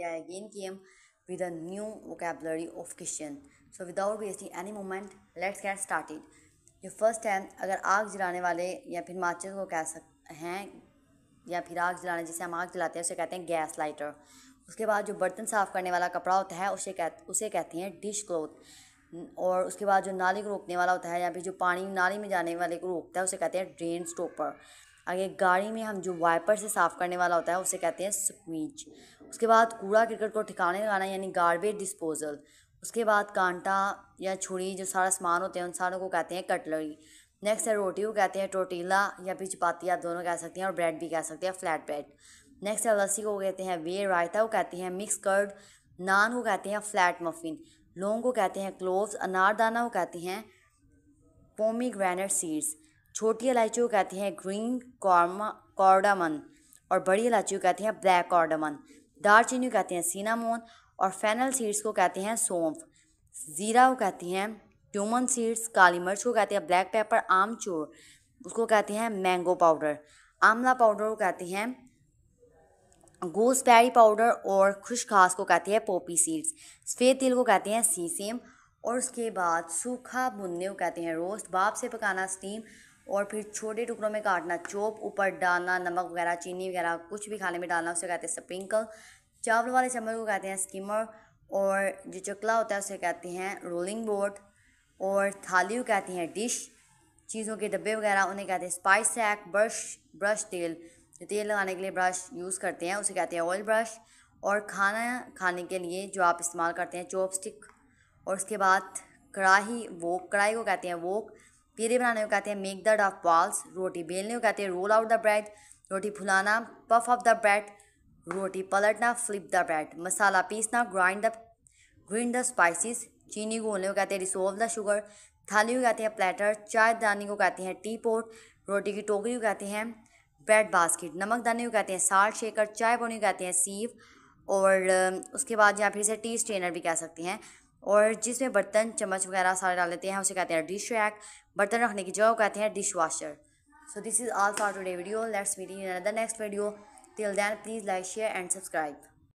today I again came with a new vocabulary of kitchen. So without wasting any moment, let's get started. जो first है, अगर आग जलाने वाले या फिर माचिस को कह सकते हैं या फिर आग जलाने जिसे हम आग जलाते हैं उसे कहते हैं गैस लाइटर। उसके बाद जो बर्तन साफ़ करने वाला कपड़ा होता है उसे कहते हैं डिश क्लॉथ। और उसके बाद जो नाली को रोकने वाला होता है या फिर जो पानी नाली में जाने वाले को रोकता है उसे कहते हैं ड्रेन स्टॉपर। आगे गाड़ी में हम जो वाइपर से साफ़ करने वाला होता है उसे कहते हैं स्क्वीज। उसके बाद कूड़ा करकट को ठिकाने लगाना यानी गार्बेज डिस्पोजल। उसके बाद कांटा या छुरी जो सारा सामान होते हैं उन सारों को कहते हैं कटलरी। नेक्स्ट है रोटी को कहते हैं टोटीला या फिर चपाती, आप दोनों कह सकते हैं, और ब्रेड भी कह सकते हैं फ्लैट ब्रेड। नेक्स्ट है लस्सी को कहते हैं वे, रायता को कहते हैं मिक्स कर्ड, नान को कहते हैं फ्लैट मफिन, लौंग को कहते हैं क्लोव्स, अनारदाना को कहते हैं पोमीग्रेनेट सीड्स, छोटी इलायची को कहते हैं ग्रीन कॉर्डामन और बड़ी इलायची को कहते हैं ब्लैक कॉर्डामन, दालचीनी को कहते हैं सिनामोन और फेनल सीड्स को कहते हैं सौंफ, ज़ीरा को कहते हैं क्यूमन सीड्स, काली मिर्च को कहते हैं ब्लैक पेपर, आमचूर उसको कहते हैं मैंगो पाउडर, आंवला पाउडर को कहते हैं गूसबेरी पाउडर और खुश्क घास को कहते हैं पोपी सीड्स, सफ़ेद तिल को कहते हैं सीसेम और उसके बाद सूखा भुनने को कहते हैं रोस्ट, भाप से पकाना स्टीम और फिर छोटे टुकड़ों में काटना चॉप, ऊपर डालना नमक वगैरह चीनी वगैरह कुछ भी खाने में डालना उसे कहते हैं स्प्रिंकल, चावल वाले चम्मच को कहते हैं स्किमर और जो चकला होता है उसे कहते हैं रोलिंग बोर्ड और थाली को कहते हैं डिश, चीज़ों के डब्बे वगैरह उन्हें कहते हैं स्पाइस सैक, ब्रश तेल जो तेल लगाने के लिए ब्रश यूज़ करते हैं उसे कहते हैं ऑयल ब्रश और खाना खाने के लिए जो आप इस्तेमाल करते हैं चॉपस्टिक। और उसके बाद कढ़ाई को कहते हैं वोक, पीरे बनाने को कहते हैं मेक द डफ बॉल्स, रोटी बेलने को कहते हैं रोल आउट द ब्रेड, रोटी फुलाना पफ ऑफ द ब्रेड, रोटी पलटना फ्लिप द ब्रेड, मसाला पीसना ग्राइंड द स्पाइसेस, चीनी घोलने को कहते हैं डिसॉल्व द शुगर, थाली को कहते हैं प्लेटर, चाय दानी को कहते हैं टी पॉट, रोटी की टोकरी को कहते हैं ब्रेड बास्केट, नमक दानी को कहते हैं साल्ट शेकर, चाय पोनी को कहते हैं सीव और उसके बाद या फिर इसे टी स्ट्रेनर भी कह सकते हैं और जिसमें बर्तन चम्मच वगैरह सारे डाल लेते हैं उसे कहते हैं डिश रैक, बर्तन रखने की जगह को कहते हैं dish washer. So this is all for today video. Let's meet in another next video. Till then, please like, share and subscribe.